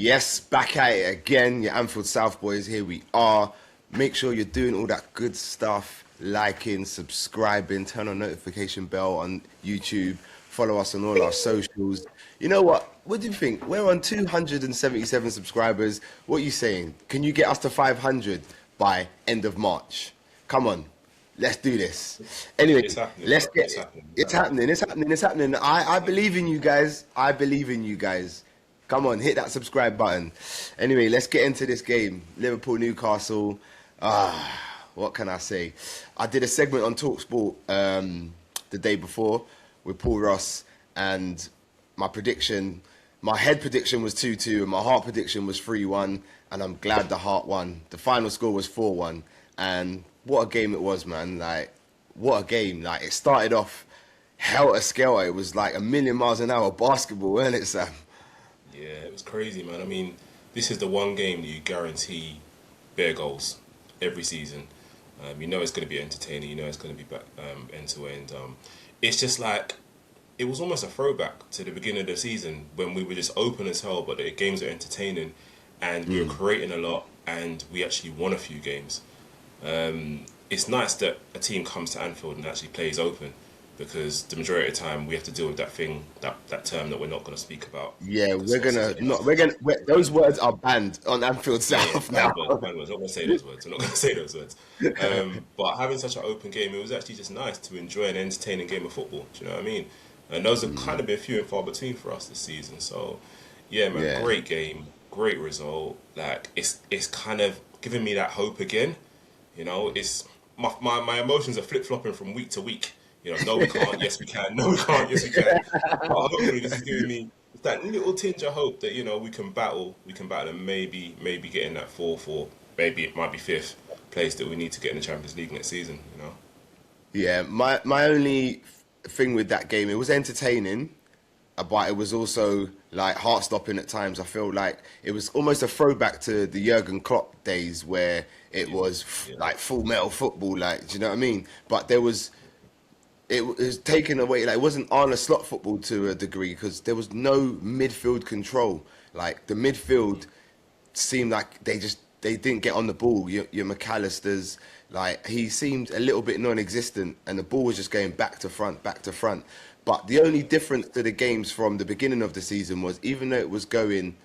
Yes, back at it again. Your Anfield South boys, here we are. Make sure you're doing all that good stuff, liking, subscribing, turn on notification bell on YouTube, follow us on all our socials. You know what? What do you think? We're on 277 subscribers. What are you saying? Can you get us to 500 by end of March? Come on. Let's do this. Anyway, let's get it's happening. I believe in you guys. I believe in you guys. Come on, hit that subscribe button. Anyway, let's get into this game. Liverpool, Newcastle. What can I say? I did a segment on TalkSport the day before with Paul Ross, and my head prediction was 2-2, and my heart prediction was 3-1, and I'm glad the heart won. The final score was 4-1, and what a game it was, man. Like, what a game. Like, it started off helter-skelter. It was like a million miles an hour basketball, wasn't it, Sam? Yeah, it was crazy, man. I mean, this is the one game that you guarantee bare goals every season. You know it's going to be entertaining. You know it's going to be back end to end. It's just like, it was almost a throwback to the beginning of the season when we were just open as hell, but the games were entertaining and we were creating a lot and we actually won a few games. It's nice that a team comes to Anfield and actually plays open, because the majority of the time we have to deal with that thing, that term that we're not going to speak about. Yeah, those words are banned on Anfield South now. I'm not going to say those words. But having such an open game, it was actually just nice to enjoy an entertaining game of football. Do you know what I mean? And those have kind of been few and far between for us this season. So, yeah, man, Yeah. great game, great result. Like, it's kind of giving me that hope again. You know, it's my emotions are flip-flopping from week to week. You know, no, we can't. Yes, we can. No, we can't. Yes, we can. But hopefully, this is giving me that little tinge of hope that, you know, we can battle and maybe get in that fourth, or maybe it might be fifth place that we need to get in the Champions League next season. You know. Yeah, my only thing with that game, it was entertaining, but it was also like heart-stopping at times. I feel like it was almost a throwback to the Jurgen Klopp days where it was like full metal football. Like, do you know what I mean? But it was taken away. Like, it wasn't Arne Slot football to a degree, because there was no midfield control. Like, the midfield seemed like they didn't get on the ball. Your McAllisters, like, he seemed a little bit non-existent, and the ball was just going back to front. But the only difference to the games from the beginning of the season was, even though it was going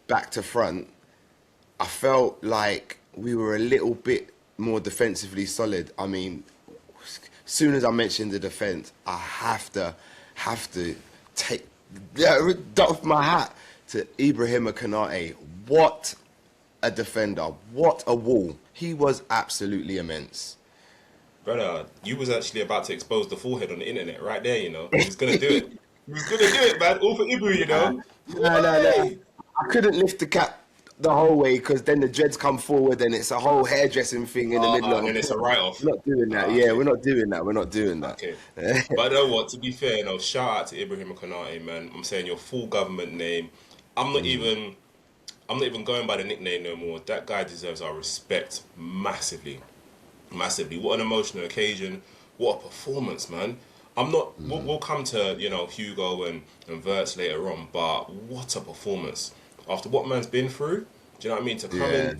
back to front, I felt like we were a little bit more defensively solid. I mean, as soon as I mentioned the defence, I have to doff my hat to Ibrahim Konate. What a defender. What a wall. He was absolutely immense. Brother, you was actually about to expose the forehead on the internet right there, you know. He was going to do it. He was going to do it, man. All for Ibu, you know. No. I couldn't lift the cap the whole way, because then the dreads come forward and it's a whole hairdressing thing in the middle of it. And it's a write-off. We're not doing that. Okay. We're not doing that. Okay. But you know what, to be fair, shout out to Ibrahim Konate, man. I'm saying your full government name. I'm not even going by the nickname no more. That guy deserves our respect massively. What an emotional occasion. What a performance, man. We'll come to, Hugo and Wirtz later on, but what a performance. After what man's been through, do you know what I mean? To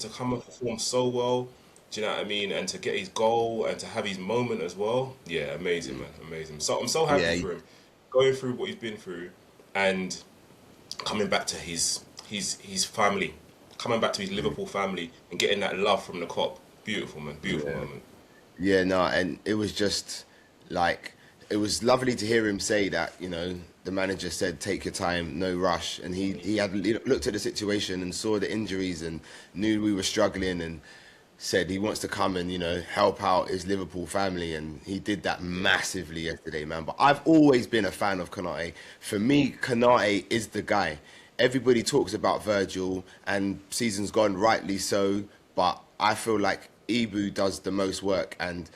come and perform so well, do you know what I mean? And to get his goal and to have his moment as well. Yeah, amazing, man. Amazing. So I'm so happy for him. Going through what he's been through and coming back to his family, coming back to his Liverpool family and getting that love from the Kop. Beautiful, man. Beautiful moment. Yeah, no, and it was just like, it was lovely to hear him say that, the manager said, take your time, no rush. And he had looked at the situation and saw the injuries and knew we were struggling, and said he wants to come and, help out his Liverpool family. And he did that massively yesterday, man. But I've always been a fan of Konate. For me, Konate is the guy. Everybody talks about Virgil, and season's gone, rightly so. But I feel like Ibu does the most work. And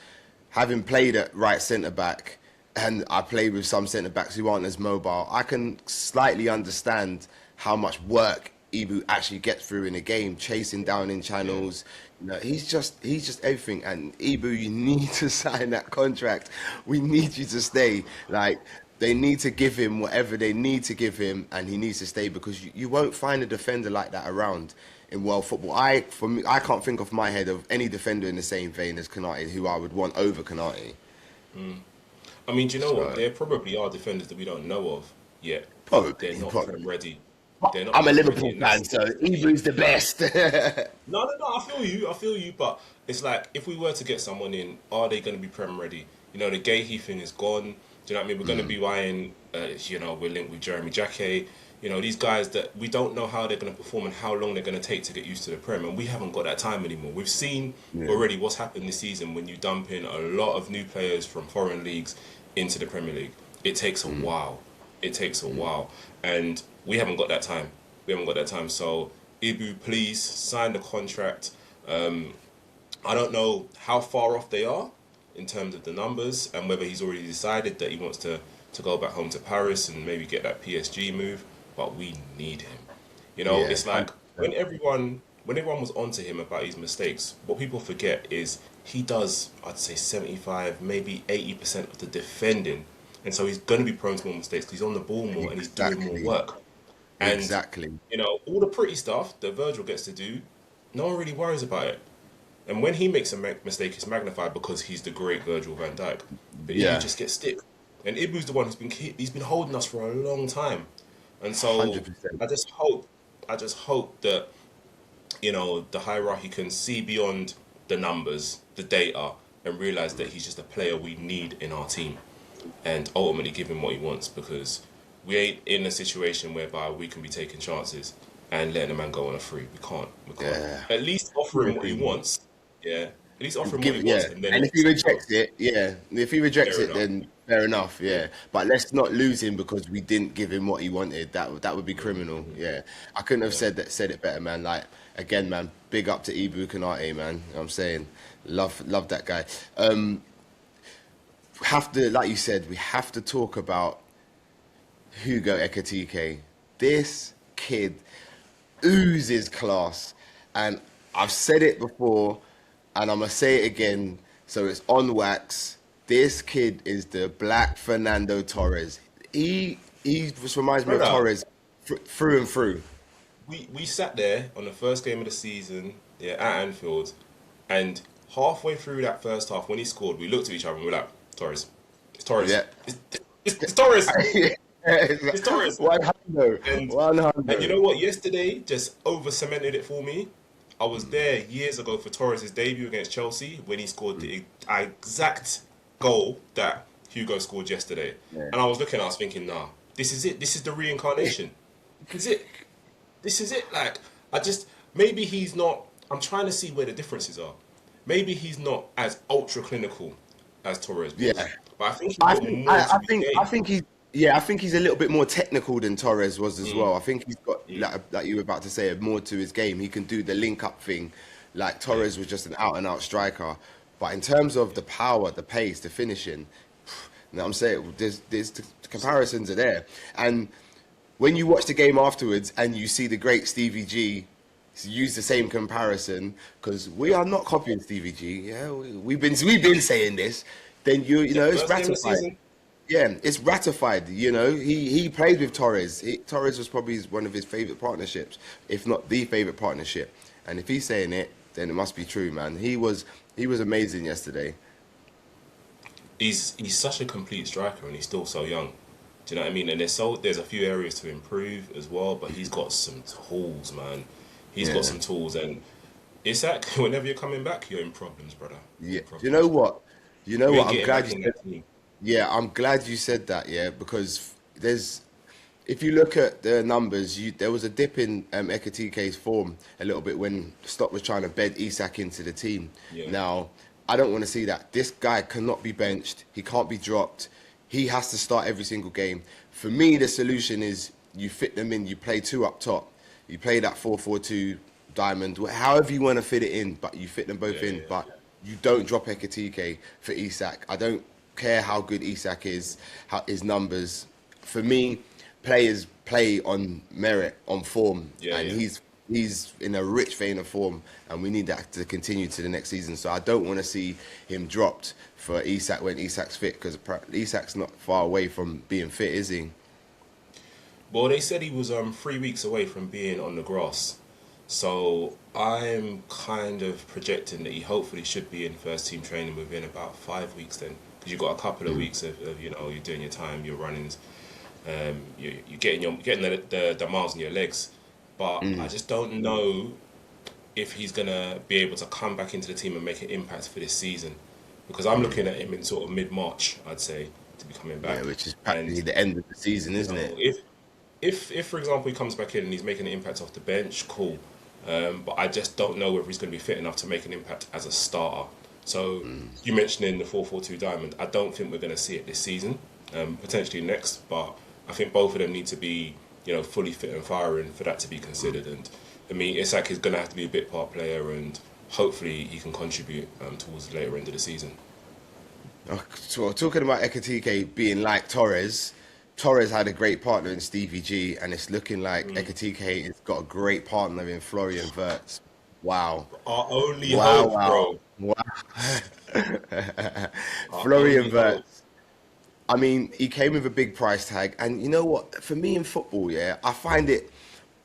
having played at right centre-back, and I play with some centre-backs who aren't as mobile, I can slightly understand how much work Ibu actually gets through in a game, chasing down in channels. He's just everything. And Ibu, you need to sign that contract. We need you to stay. Like, They need to give him whatever they need to give him, and he needs to stay because you won't find a defender like that around in world football. I can't think off my head of any defender in the same vein as Konate who I would want over Konate. I mean, do you know what? There probably are defenders that we don't know of yet. Probably, They're not probably. ready. They're not I'm a Prem Liverpool ready, fan, so Ibrahim's the best. No, I feel you, but it's like if we were to get someone in, are they going to be Prem ready? You know, the Gahey thing is gone. Do you know what I mean? We're going to be buying, you know, we're linked with Jeremy Jacquet. You know, these guys that we don't know how they're going to perform and how long they're going to take to get used to the Prem, and we haven't got that time anymore. We've seen already what's happened this season when you dump in a lot of new players from foreign leagues into the Premier League. It takes a while. It takes a while, and we haven't got that time. We haven't got that time. So, Ibu, please sign the contract. I don't know how far off they are in terms of the numbers and whether he's already decided that he wants to go back home to Paris and maybe get that PSG move. But we need him. You know, it's like when everyone was onto him about his mistakes, what people forget is he does, I'd say 75, maybe 80% of the defending. And so he's going to be prone to more mistakes because he's on the ball more and he's doing more work. And, you know, all the pretty stuff that Virgil gets to do, no one really worries about it. And when he makes a mistake, it's magnified because he's the great Virgil van Dijk. But he just gets stick. And Ibu's the one he's been holding us for a long time. And so 100%. I just hope that, you know, the hierarchy can see beyond the numbers, the data, and realize that he's just a player we need in our team, and ultimately give him what he wants, because we ain't in a situation whereby we can be taking chances and letting a man go on a free. We can't. Yeah. At least offer him what he wants. Yeah. At least offer him what he wants. And if he rejects it, if he rejects it, then fair enough, But let's not lose him because we didn't give him what he wanted. That would be criminal. I couldn't have said it better, man. Like, again, man, big up to Ibu Konate, man. You know what I'm saying, love that guy. Have to, like you said, we have to talk about Hugo Ekitike. This kid oozes class, and I've said it before, and I'm gonna say it again, so it's on wax. This kid is the black Fernando Torres. He just reminds me of Torres through and through. We sat there on the first game of the season, at Anfield, and halfway through that first half, when he scored, we looked at each other and we were like, Torres. It's Torres. Yeah. It's Torres. It's Torres. 100. And you know what? Yesterday just over-cemented it for me. I was there years ago for Torres' debut against Chelsea when he scored the exact goal that Hugo scored yesterday. And I was looking, I was thinking, nah, this is it. This is the reincarnation. This is it. Like, maybe he's not, I'm trying to see where the differences are. Maybe he's not as ultra clinical as Torres was. But I think I think he's a little bit more technical than Torres was as well. I think he's got, like you were about to say, more to his game. He can do the link-up thing. Like, Torres was just an out-and-out striker. But in terms of the power, the pace, the finishing, you know what I'm saying, there's the comparisons are there. And when you watch the game afterwards and you see the great Stevie G use the same comparison, because we are not copying Stevie G. We've been saying this. Then you know it's ratified. It's ratified. You know, he played with Torres. Torres was probably one of his favourite partnerships, if not the favourite partnership. And if he's saying it, then it must be true, man. He was amazing yesterday. He's such a complete striker, and he's still so young. Do you know what I mean? And there's a few areas to improve as well, but he's got some tools, man. He's got some tools, and it's like whenever you're coming back, you're in problems, brother. You know what? I'm glad you said. I'm glad you said that. Because if you look at the numbers, there was a dip in Ekitike's form a little bit when Stock was trying to bed Isak into the team. Now, I don't want to see that. This guy cannot be benched. He can't be dropped. He has to start every single game. For me, the solution is you fit them in. You play two up top. You play that 4-4-2 diamond, however you want to fit it in, but you fit them both in. But you don't drop Ekitike for Isak. I don't care how good Isak is, his numbers. For me, players play on merit, on form, and he's he's in a rich vein of form, and we need that to continue to the next season. So I don't want to see him dropped for Isak when Isak's fit, because Isak's not far away from being fit, is he? Well, they said he was 3 weeks away from being on the grass. So I'm kind of projecting that he hopefully should be in first team training within about 5 weeks then. Because you've got a couple of weeks of you're doing your time, your runnings, you're getting the miles in your legs. But I just don't know if he's going to be able to come back into the team and make an impact for this season. Because I'm looking at him in sort of mid-March, I'd say, to be coming back. Yeah, which is practically the end of the season, isn't it? If for example he comes back in and he's making an impact off the bench, cool. But I just don't know whether he's going to be fit enough to make an impact as a starter. So you mentioning the 4-4-2 diamond, I don't think we're going to see it this season. Potentially next, but I think both of them need to be fully fit and firing for that to be considered. And I mean, Isak is going to have to be a bit part player, and hopefully he can contribute towards the later end of the season. So talking about Ekitike being like Torres had a great partner in Stevie G, and it's looking like Ekitike has got a great partner in Florian Wirtz. Wow. Our only hope, bro. Wow. Florian Wirtz. I mean, he came with a big price tag, and you know what? For me in football, I find it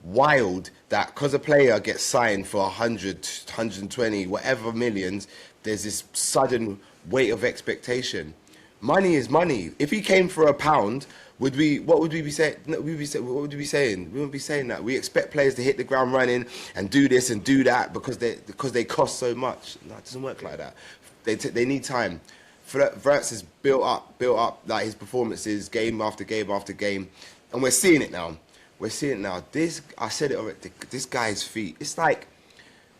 wild that because a player gets signed for 100, 120, whatever millions, there's this sudden weight of expectation. Money is money. If he came for £1, what would we be saying? What would we be saying? We wouldn't be saying that. We expect players to hit the ground running and do this and do that because they cost so much. No, it doesn't work like that. They need time. Wirtz has built up like his performances game after game after game, and we're seeing it now. I said it already. This guy's feet. It's like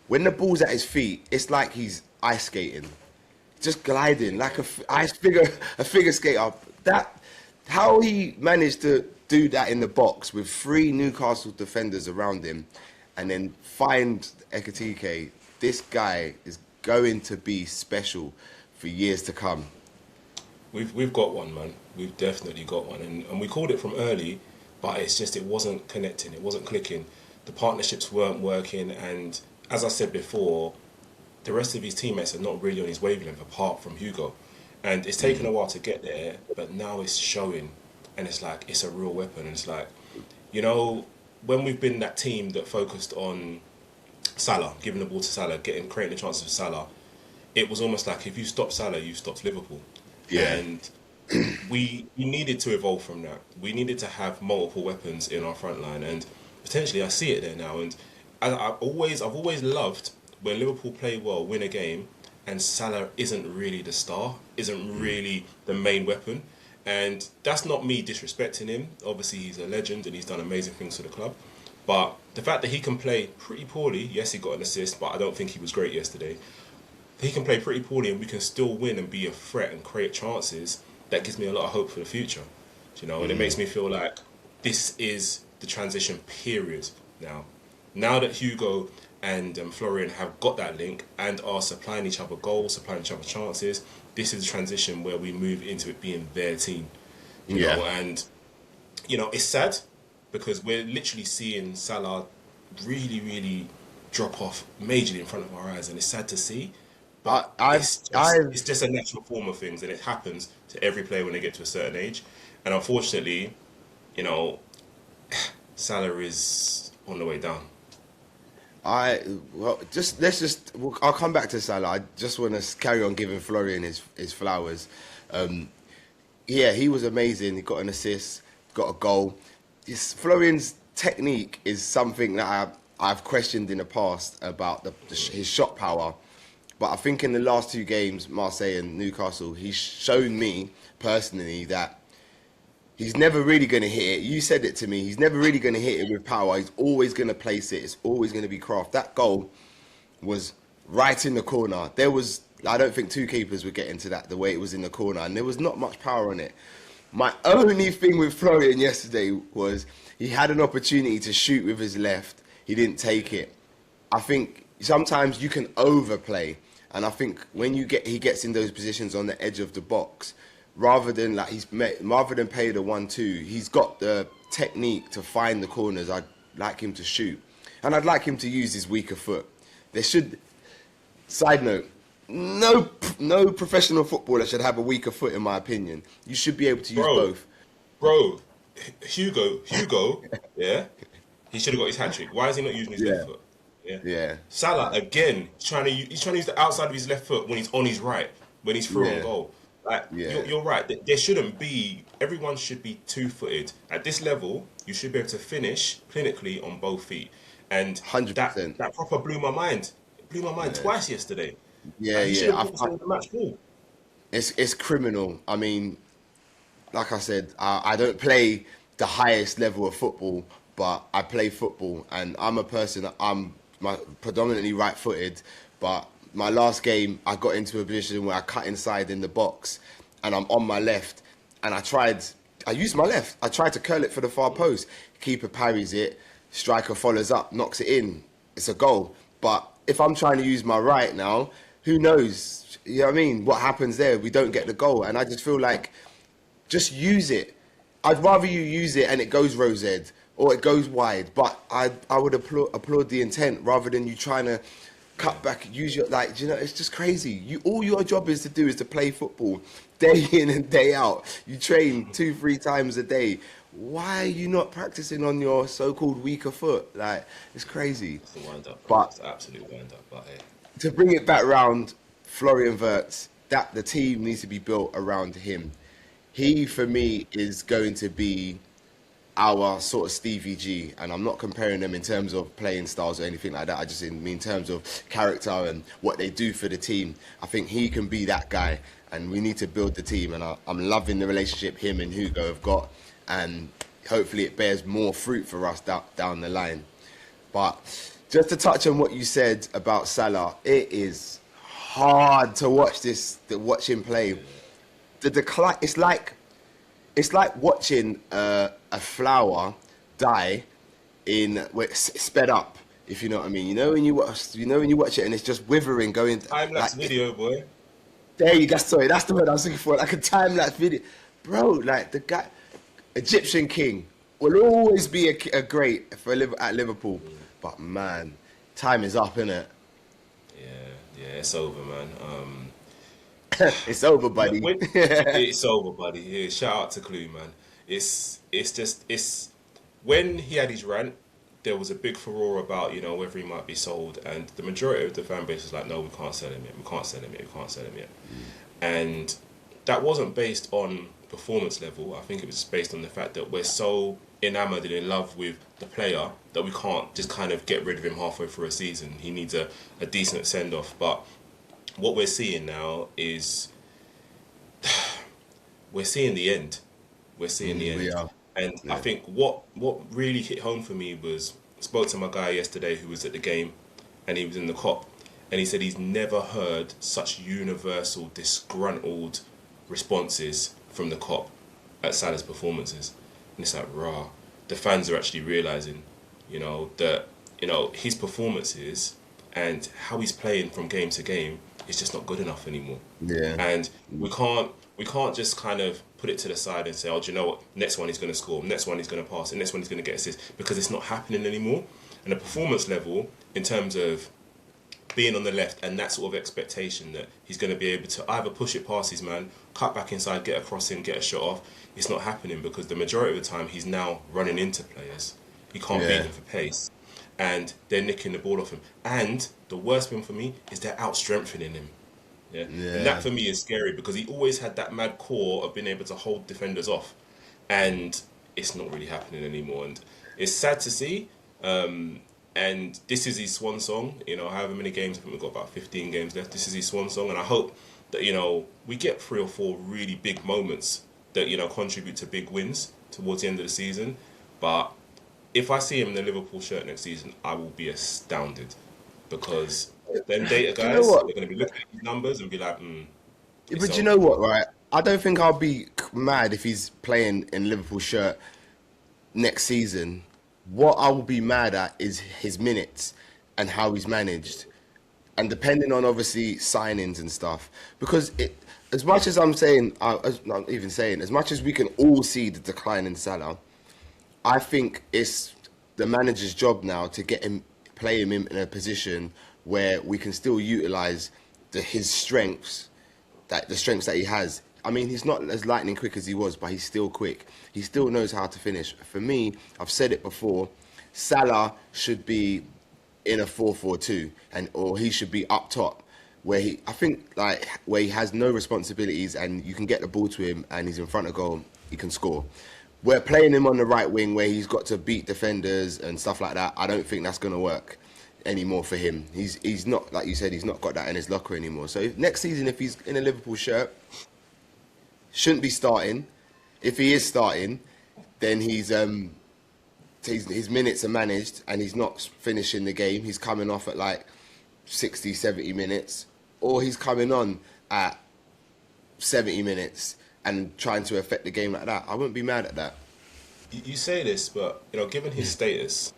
when the ball's at his feet, it's like he's ice skating, just gliding like a figure skater. How he managed to do that in the box with 3 Newcastle defenders around him, and then find Ekitike. This guy is going to be special for years to come. We've got one, man. We've definitely got one, and we called it from early, but it's just it wasn't connecting, it wasn't clicking. The partnerships weren't working, and as I said before, the rest of his teammates are not really on his wavelength apart from Hugo. And it's taken a while to get there, but now it's showing, and it's like it's a real weapon. And it's like, when we've been that team that focused on Salah, giving the ball to Salah, creating the chances for Salah, it was almost like if you stop Salah, you stopped Liverpool. Yeah. And we needed to evolve from that. We needed to have multiple weapons in our front line, and potentially I see it there now. And I've always loved when Liverpool play well, win a game, and Salah isn't really the star, isn't really the main weapon. And that's not me disrespecting him. Obviously, he's a legend and he's done amazing things for the club. But the fact that he can play pretty poorly, yes, he got an assist, but I don't think he was great yesterday. He can play pretty poorly and we can still win and be a threat and create chances. That gives me a lot of hope for the future. And it makes me feel like this is the transition period now. Now that Hugo and Florian have got that link and are supplying each other goals, supplying each other chances, this is a transition where we move into it being their team. You know, and it's sad because we're literally seeing Salah really, really drop off majorly in front of our eyes, and it's sad to see. But it's just a natural form of things, and it happens to every player when they get to a certain age. And unfortunately, Salah is on the way down. I'll come back to Salah. I just want to carry on giving Florian his flowers. He was amazing. He got an assist, got a goal. Florian's technique is something that I've questioned in the past about his shot power. But I think in the last 2 games, Marseille and Newcastle, he's shown me personally that he's never really going to hit it. You said it to me. He's never really going to hit it with power. He's always going to place it. It's always going to be craft. That goal was right in the corner. I don't think 2 keepers would get into that the way it was in the corner. And there was not much power on it. My only thing with Florian yesterday was he had an opportunity to shoot with his left. He didn't take it. I think sometimes you can overplay. And I think when he gets in those positions on the edge of the box, rather than play the 1-2, he's got the technique to find the corners. I'd like him to shoot. and I'd like him to use his weaker foot. There should. Side note: no professional footballer should have a weaker foot, in my opinion. You should be able to use both. Bro, Hugo, yeah, he should have got his hat trick. Why is he not using his left foot? Yeah. Salah again, he's trying to use the outside of his left foot when he's on his right, when he's through on goal. Like you're right. There shouldn't be. Everyone should be 2-footed at this level. You should be able to finish clinically on both feet, and 100%. That proper blew my mind. It blew my mind twice yesterday. Yeah. The match ball. It's criminal. I mean, like I said, I don't play the highest level of football, but I play football, and I'm a person. I'm predominantly right-footed, but my last game I got into a position where I cut inside in the box, and I'm on my left, and I used my left. I tried to curl it for the far post. Keeper parries it, striker follows up, knocks it in. It's a goal. But if I'm trying to use my right now, who knows? You know what I mean? What happens there? We don't get the goal, and I just feel like just use it. I'd rather you use it and it goes rose-ed or it goes wide, but I would applaud the intent rather than you trying to cut back, use your, like, you know, it's just crazy. All your job is to do is to play football day in and day out. You train 2-3 times a day. Why are you not practicing on your so-called weaker foot? Like, it's crazy. It's the wind up, but it's the absolute wind up. But hey. To bring it back round, Florian Wirtz, that the team needs to be built around him. He, for me, is going to be our sort of Stevie G, and I'm not comparing them in terms of playing styles or anything like that. I just mean in terms of character and what they do for the team. I think he can be that guy, and we need to build the team. And I'm loving the relationship him and Hugo have got, and hopefully it bears more fruit for us down the line. But just to touch on what you said about Salah, it is hard to watch watch him play. The decline, it's like watching a flower die it's sped up, if you know what I mean. You know when you watch it and it's just withering, going time-lapse video, boy. There you go. Sorry, that's the word I was looking for. Like a time-lapse video, bro. Like the guy, Egyptian king, will always be a great at Liverpool. But man, time is up, innit? Yeah, it's over, man. It's over, buddy. It's over, buddy. Yeah, shout out to Clue, man. It's when he had his rant, there was a big furore about, you know, whether he might be sold, and the majority of the fan base was like, no, we can't sell him yet. We can't sell him yet. We can't sell him yet. And that wasn't based on performance level. I think it was based on the fact that we're so enamored and in love with the player that we can't just kind of get rid of him halfway through a season. He needs a decent send-off. But what we're seeing now is we're seeing the end. We're seeing the end. We are. And I think what really hit home for me was, I spoke to my guy yesterday who was at the game, and he was in the COP, and he said he's never heard such universal disgruntled responses from the COP at Salah's performances. And it's like, rah, the fans are actually realising, you know, that, you know, his performances and how he's playing from game to game is just not good enough anymore. Yeah. And we can't just kind of put it to the side and say, oh, do you know what? Next one he's going to score. Next one he's going to pass. And next one he's going to get assists, because it's not happening anymore. And the performance level in terms of being on the left and that sort of expectation that he's going to be able to either push it past his man, cut back inside, get a cross in, get a shot off, it's not happening, because the majority of the time he's now running into players. He can't beat them for pace. And they're nicking the ball off him. And the worst thing for me is they're out-strengthening him. Yeah. And that for me is scary, because he always had that mad core of being able to hold defenders off. And it's not really happening anymore. And it's sad to see. And this is his swan song. You know, however many games, I think we've got about 15 games left. This is his swan song. And I hope that, you know, we get 3 or 4 really big moments that, you know, contribute to big wins towards the end of the season. But if I see him in the Liverpool shirt next season, I will be astounded, because them data guys, they're going to be looking at these numbers and be like, But you know what, right? I don't think I'll be mad if he's playing in Liverpool shirt next season. What I will be mad at is his minutes and how he's managed, and depending on obviously signings and stuff. Because as much as I'm saying, as much as we can all see the decline in Salah, I think it's the manager's job now to get him play him in a position where we can still utilise his strengths, the strengths that he has. I mean, he's not as lightning quick as he was, but he's still quick. He still knows how to finish. For me, I've said it before, Salah should be in a 4-4-2, or he should be up top, where where he has no responsibilities and you can get the ball to him and he's in front of goal, he can score. We're playing him on the right wing where he's got to beat defenders and stuff like that. I don't think that's going to work anymore for him. He's not, like you said, he's not got that in his locker anymore. So next season, if he's in a Liverpool shirt, shouldn't be starting. If he is starting, then his minutes are managed and he's not finishing the game. He's coming off at like 60, 70 minutes, or he's coming on at 70 minutes and trying to affect the game like that. I wouldn't be mad at that. You say this, but given his status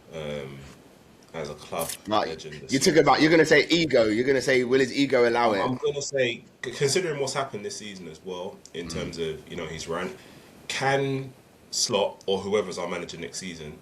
as a club legend, you're going to say ego. You're going to say, will his ego allow it? I'm going to say, considering what's happened this season as well, in terms of his run, can Slot or whoever's our manager next season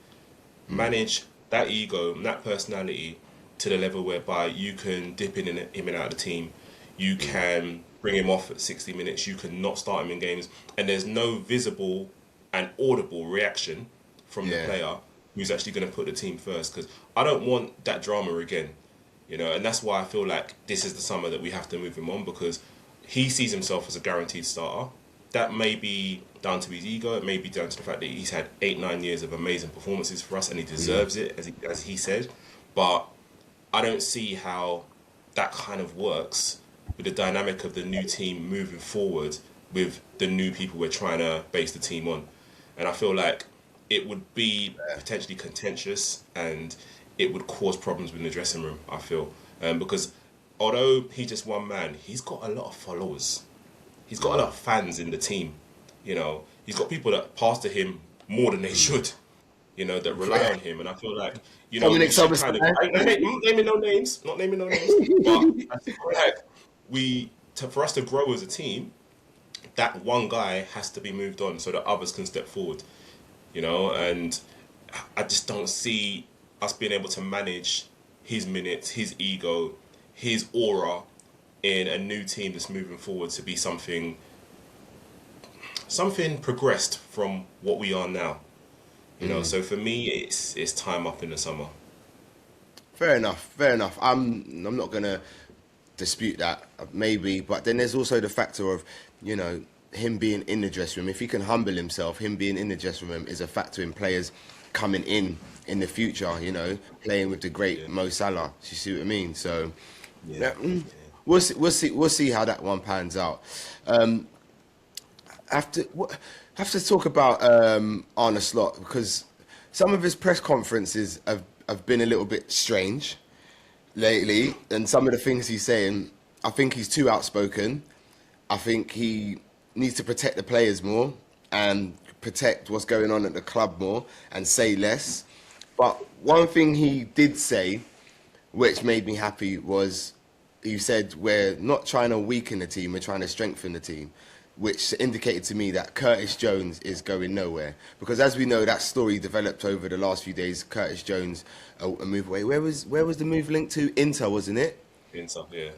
manage that ego and that personality to the level whereby you can dip him and out of the team, you can bring him off at 60 minutes, you can not start him in games, and there's no visible and audible reaction from the player who's actually going to put the team first? Because I don't want that drama again, and that's why I feel like this is the summer that we have to move him on, because he sees himself as a guaranteed starter. That may be down to his ego, it may be down to the fact that he's had 8-9 years of amazing performances for us and he deserves it, as he said, but I don't see how that kind of works with the dynamic of the new team moving forward with the new people we're trying to base the team on. And I feel like it would be potentially contentious and it would cause problems within the dressing room, I feel. Because although he's just one man, he's got a lot of followers. He's got a lot of fans in the team. He's got people that pass to him more than they should, that rely on him. And I feel like, I'm not naming no names, but I feel like for us to grow as a team, that one guy has to be moved on so that others can step forward, and I just don't see us being able to manage his minutes, his ego, his aura in a new team that's moving forward to be something progressed from what we are now. So for me, it's time up in the summer. Fair enough. I'm not gonna dispute that, maybe, but then there's also the factor of him being in the dressing room. If he can humble himself, him being in the dressing room is a factor in players coming in the future. Playing with the great Mo Salah. You see what I mean? So we'll see how that one pans out. I have to talk about Arne Slot, because some of his press conferences have been a little bit strange lately, and some of the things he's saying, I think he's too outspoken. I think he needs to protect the players more and protect what's going on at the club more and say less. But one thing he did say, which made me happy, was he said, we're not trying to weaken the team, we're trying to strengthen the team, which indicated to me that Curtis Jones is going nowhere. Because as we know, that story developed over the last few days. Curtis Jones, a move away. Where was the move linked to? Inter, wasn't it? Inter, yeah.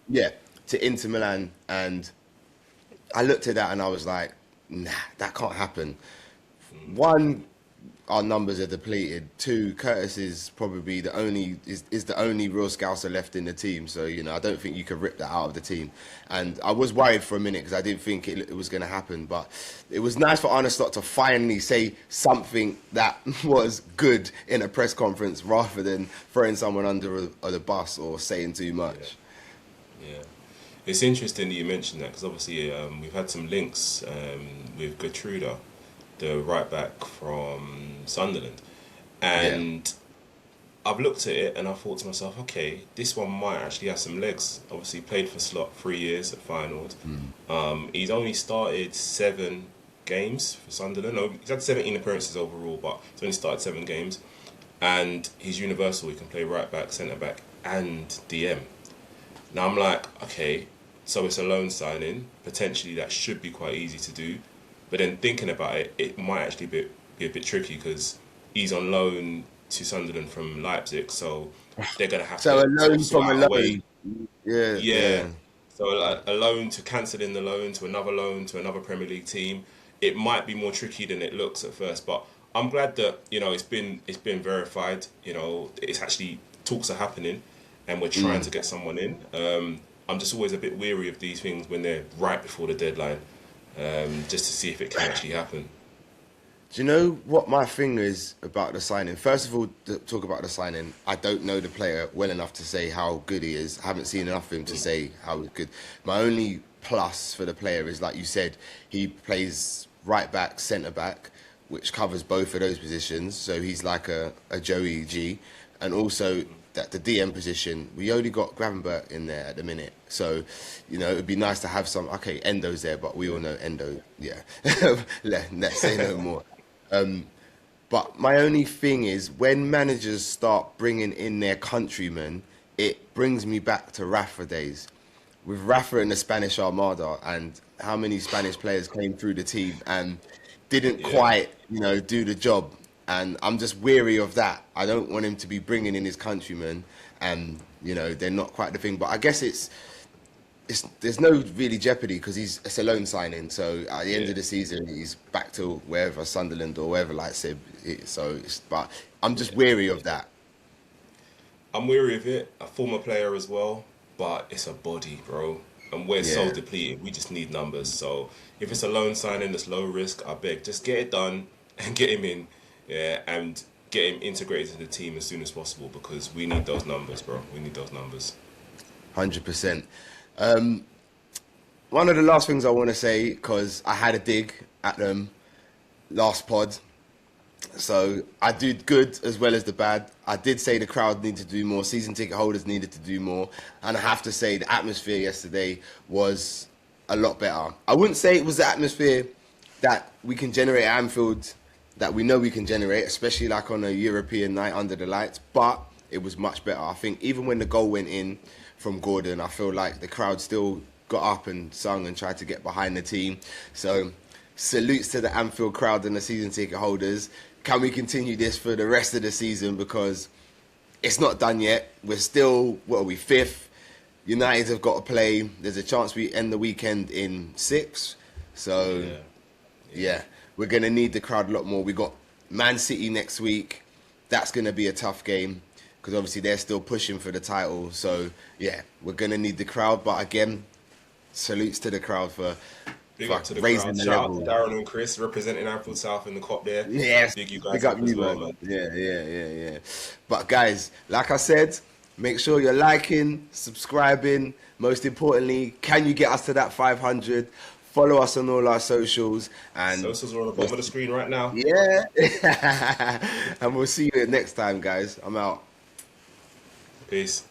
Yeah, to Inter Milan. And I looked at that and I was like, nah, that can't happen. One, our numbers are depleted. Two, Curtis is probably the only real Scouser left in the team. So, I don't think you could rip that out of the team. And I was worried for a minute because I didn't think it was going to happen. But it was nice for Arne Slot to finally say something that was good in a press conference rather than throwing someone under the bus or saying too much. Yeah. It's interesting that you mentioned that, because obviously we've had some links with Gertruda, the right back from Sunderland, and I've looked at it and I thought to myself, okay, this one might actually have some legs. Obviously played for Slot 3 years at Feyenoord. He's only started 7 games for Sunderland. No, he's had 17 appearances overall, but he's only started 7 games, and he's universal. He can play right back, centre back and DM. Now I'm like, okay, so it's a loan signing. Potentially that should be quite easy to do. But then thinking about it, it might actually be a bit tricky, because he's on loan to Sunderland from Leipzig. So they're going to have So to a sort of loan sort from a out a way. loan. Yeah, Yeah. yeah. So a loan to cancelling the loan to another Premier League team, it might be more tricky than it looks at first. But I'm glad that it's been verified. It's actually talks are happening, and we're trying to get someone in. I'm just always a bit weary of these things when they're right before the deadline, just to see if it can actually happen. Do you know what my thing is about the signing? First of all, talk about the signing. I don't know the player well enough to say how good he is. I haven't seen enough of him to say how good. My only plus for the player is, like you said, he plays right back, centre back, which covers both of those positions. So he's like a Joey G. And also that the DM position, we only got Gravenberch in there at the minute. So, it would be nice to have some. Okay, Endo's there, but we all know Endo. Yeah, let's say no more. But my only thing is, when managers start bringing in their countrymen, it brings me back to Rafa days. With Rafa in the Spanish Armada, and how many Spanish players came through the team and didn't quite, do the job. And I'm just weary of that. I don't want him to be bringing in his countrymen and, they're not quite the thing. But I guess there's no really jeopardy because it's a loan signing. So at the end of the season, he's back to wherever, Sunderland or wherever, like Sib. But I'm just weary of that. I'm weary of it. A former player as well, but it's a body, bro. And we're so depleted. We just need numbers. So if it's a loan signing that's low risk, I beg, just get it done and get him in, and get him integrated into the team as soon as possible because we need those numbers, bro. We need those numbers. 100%. One of the last things I want to say, because I had a dig at them last pod, so I did good as well as the bad. I did say the crowd needed to do more, season ticket holders needed to do more, and I have to say the atmosphere yesterday was a lot better. I wouldn't say it was the atmosphere that we can generate at Anfield, that we know we can generate, especially like on a European night under the lights, but it was much better. I think even when the goal went in from Gordon, I feel like the crowd still got up and sung and tried to get behind the team. So salutes to the Anfield crowd and the season ticket holders. Can we continue this for the rest of the season? Because it's not done yet. We're still, what are we, 5th? United have got to play. There's a chance we end the weekend in 6th. So, yeah, we're going to need the crowd a lot more. We got Man City next week. That's going to be a tough game because obviously they're still pushing for the title. So, yeah, we're going to need the crowd. But again, salutes to the crowd for Up to the raising crowd. the Shout level. out to Darren and Chris representing Anfield South in the COP there. Yes, Big you guys big up up as you, well, man. man. Yeah. But guys, like I said, make sure you're liking, subscribing. Most importantly, can you get us to that 500? Follow us on all our socials. And Socials are on the bottom of the screen right now. yeah. And we'll see you next time, guys. I'm out. Peace.